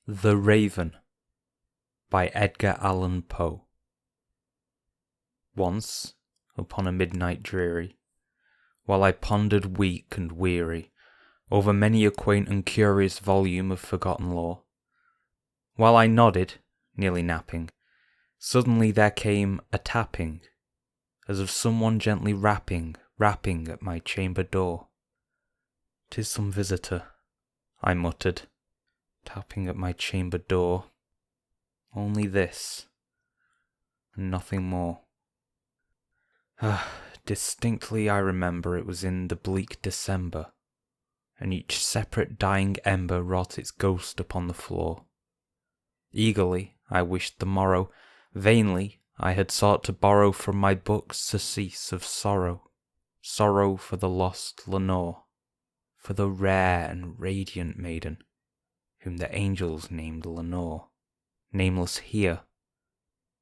The Raven by Edgar Allan Poe. Once, upon a midnight dreary, while I pondered weak and weary over many a quaint and curious volume of forgotten lore, while I nodded, nearly napping, suddenly there came a tapping, as of someone gently rapping at my chamber door. "'Tis some visitor," I muttered, tapping at my chamber door. Only this, and nothing more. Distinctly I remember it was in the bleak December, and each separate dying ember wrought its ghost upon the floor. Eagerly I wished the morrow, vainly I had sought to borrow from my books surcease of sorrow, sorrow for the lost Lenore, for the rare and radiant maiden, whom the angels named Lenore, nameless here,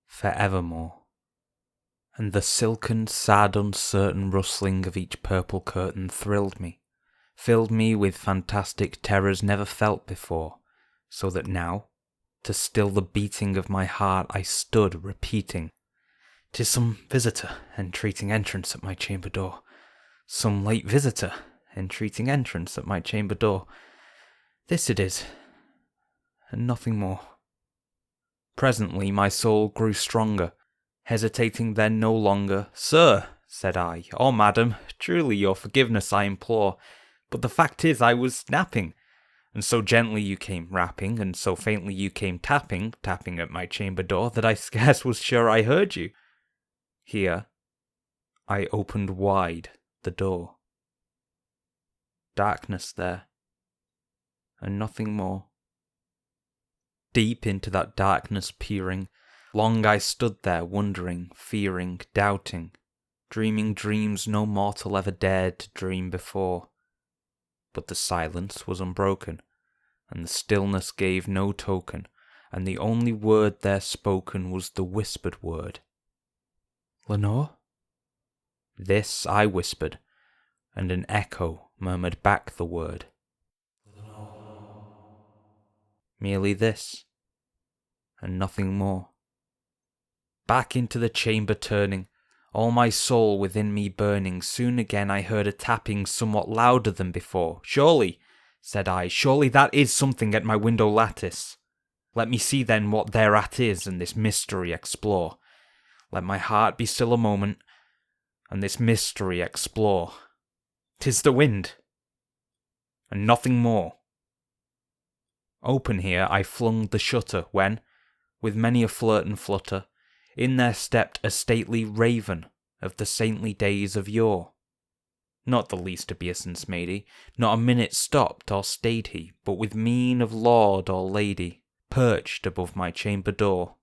forevermore. And the silken, sad, uncertain rustling of each purple curtain thrilled me, filled me with fantastic terrors never felt before, so that now, to still the beating of my heart, I stood repeating, "'Tis some visitor entreating entrance at my chamber door, some late visitor entreating entrance at my chamber door. This it is, and nothing more." Presently my soul grew stronger, hesitating then no longer. "Sir," said I, "or madam, truly your forgiveness I implore, but the fact is I was napping, and so gently you came rapping, and so faintly you came tapping at my chamber door, that I scarce was sure I heard you." Here I opened wide the door. Darkness there, and nothing more. Deep into that darkness peering, long I stood there wondering, fearing, doubting, dreaming dreams no mortal ever dared to dream before. But the silence was unbroken, and the stillness gave no token, and the only word there spoken was the whispered word. "Lenore?" This I whispered, and an echo murmured back the word. "Lenore." Merely this, and nothing more. Back into the chamber turning, all my soul within me burning, soon again I heard a tapping somewhat louder than before. "Surely," said I, "surely that is something at my window lattice. Let me see then what thereat is, and this mystery explore. Let my heart be still a moment, and this mystery explore. 'Tis the wind, and nothing more." Open here I flung the shutter, when, with many a flirt and flutter, in there stepped a stately raven of the saintly days of yore. Not the least obeisance made he, not a minute stopped or stayed he, but with mien of lord or lady, perched above my chamber door,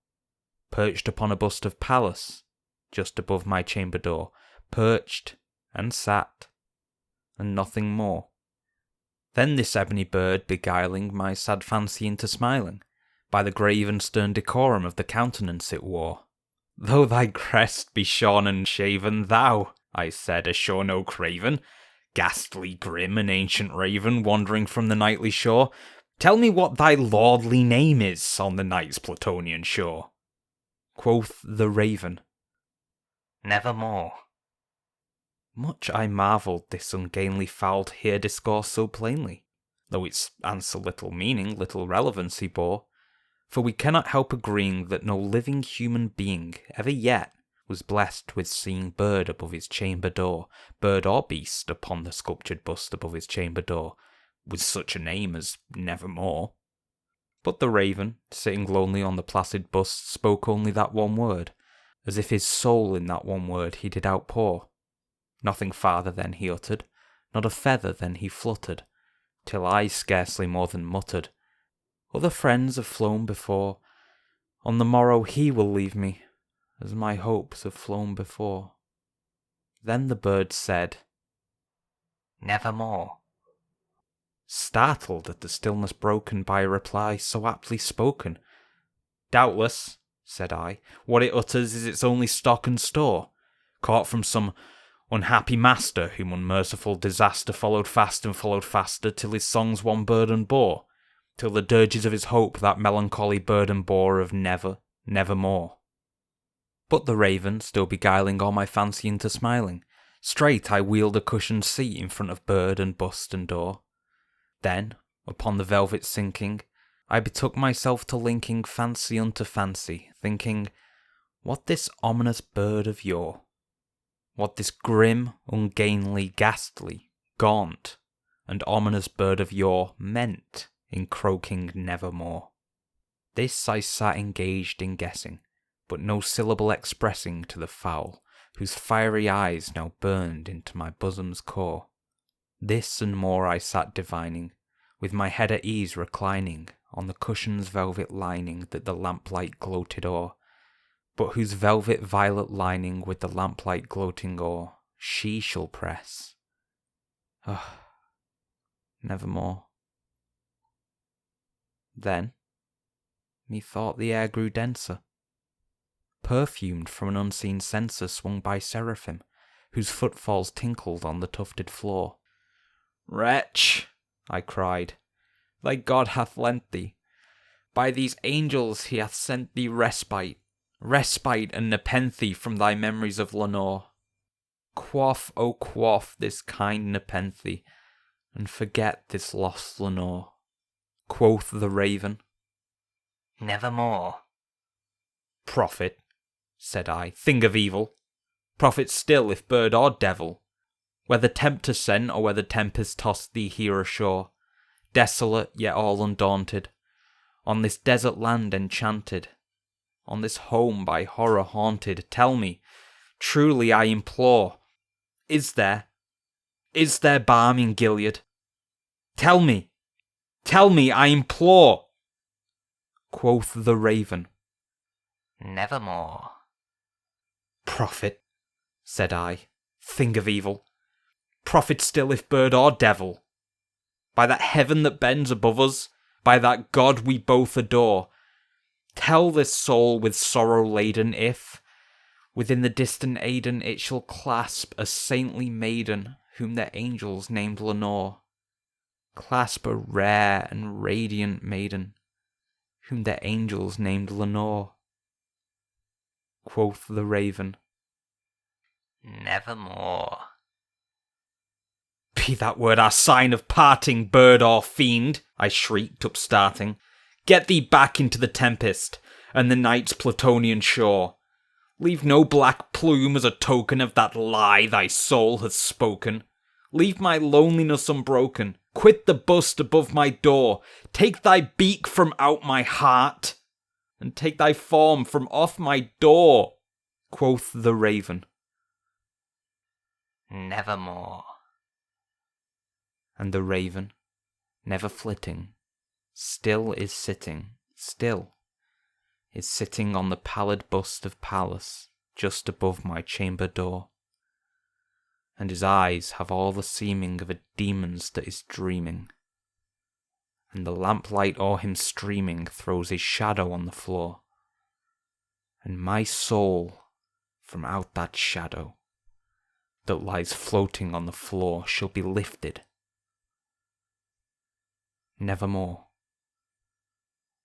perched upon a bust of Pallas, just above my chamber door, perched and sat, and nothing more. Then this ebony bird beguiling my sad fancy into smiling, by the grave and stern decorum of the countenance it wore. "Though thy crest be shorn and shaven, thou," I said, "assure no craven, ghastly, grim, and ancient raven, wandering from the nightly shore, tell me what thy lordly name is on the night's Plutonian shore." Quoth the raven, "Nevermore." Much I marvelled this ungainly fowl to hear discourse so plainly, though its answer little meaning, little relevancy bore, for we cannot help agreeing that no living human being ever yet was blessed with seeing bird above his chamber door, bird or beast upon the sculptured bust above his chamber door, with such a name as Nevermore. But the raven, sitting lonely on the placid bust, spoke only that one word, as if his soul in that one word he did outpour. Nothing farther then he uttered, not a feather then he fluttered, till I scarcely more than muttered, "Other friends have flown before, on the morrow he will leave me, as my hopes have flown before." Then the bird said, "Nevermore," startled at the stillness broken by a reply so aptly spoken. "Doubtless," said I, "what it utters is its only stock and store, caught from some unhappy master whom unmerciful disaster followed fast and followed faster till his songs one burden bore, till the dirges of his hope that melancholy burden bore of never, nevermore. But the raven, still beguiling all my fancy into smiling, straight I wheeled a cushioned seat in front of bird and bust and door. Then, upon the velvet sinking, I betook myself to linking fancy unto fancy, thinking, what this ominous bird of yore, what this grim, ungainly, ghastly, gaunt, and ominous bird of yore meant in croaking nevermore. This I sat engaged in guessing, but no syllable expressing to the fowl, whose fiery eyes now burned into my bosom's core. This and more I sat divining, with my head at ease reclining on the cushion's velvet lining that the lamplight gloated o'er, but whose velvet violet lining with the lamplight gloating o'er she shall press. Ah, nevermore. Then, methought the air grew denser, perfumed from an unseen censer swung by seraphim, whose footfalls tinkled on the tufted floor. Wretch, I cried, thy God hath lent thee. By these angels he hath sent thee respite and nepenthe from thy memories of Lenore. Quaff, oh quaff this kind nepenthe, and forget this lost Lenore. Quoth the raven, nevermore. Prophet, said I, thing of evil, prophet still if bird or devil, whether tempter sent or whether tempest tossed thee here ashore, desolate yet all undaunted, on this desert land enchanted, on this home by horror haunted, tell me, truly I implore, is there balm in Gilead? Tell me, I implore. Quoth the raven, nevermore. Prophet, said I, thing of evil, prophet still if bird or devil, by that heaven that bends above us, by that God we both adore, tell this soul with sorrow laden if, within the distant Aidenn, it shall clasp a saintly maiden whom the angels named Lenore. Clasp a rare and radiant maiden whom the angels named Lenore. Quoth the raven, nevermore. Be that word our sign of parting, bird or fiend, I shrieked, upstarting. Get thee back into the tempest, and the night's Plutonian shore. Leave no black plume as a token of that lie thy soul hath spoken. Leave my loneliness unbroken. Quit the bust above my door. Take thy beak from out my heart, and take thy form from off my door. Quoth the raven, nevermore. And the raven, never flitting, still is sitting on the pallid bust of Pallas just above my chamber door. And his eyes have all the seeming of a demon's that is dreaming, and the lamplight o'er him streaming throws his shadow on the floor, and my soul from out that shadow that lies floating on the floor shall be lifted nevermore.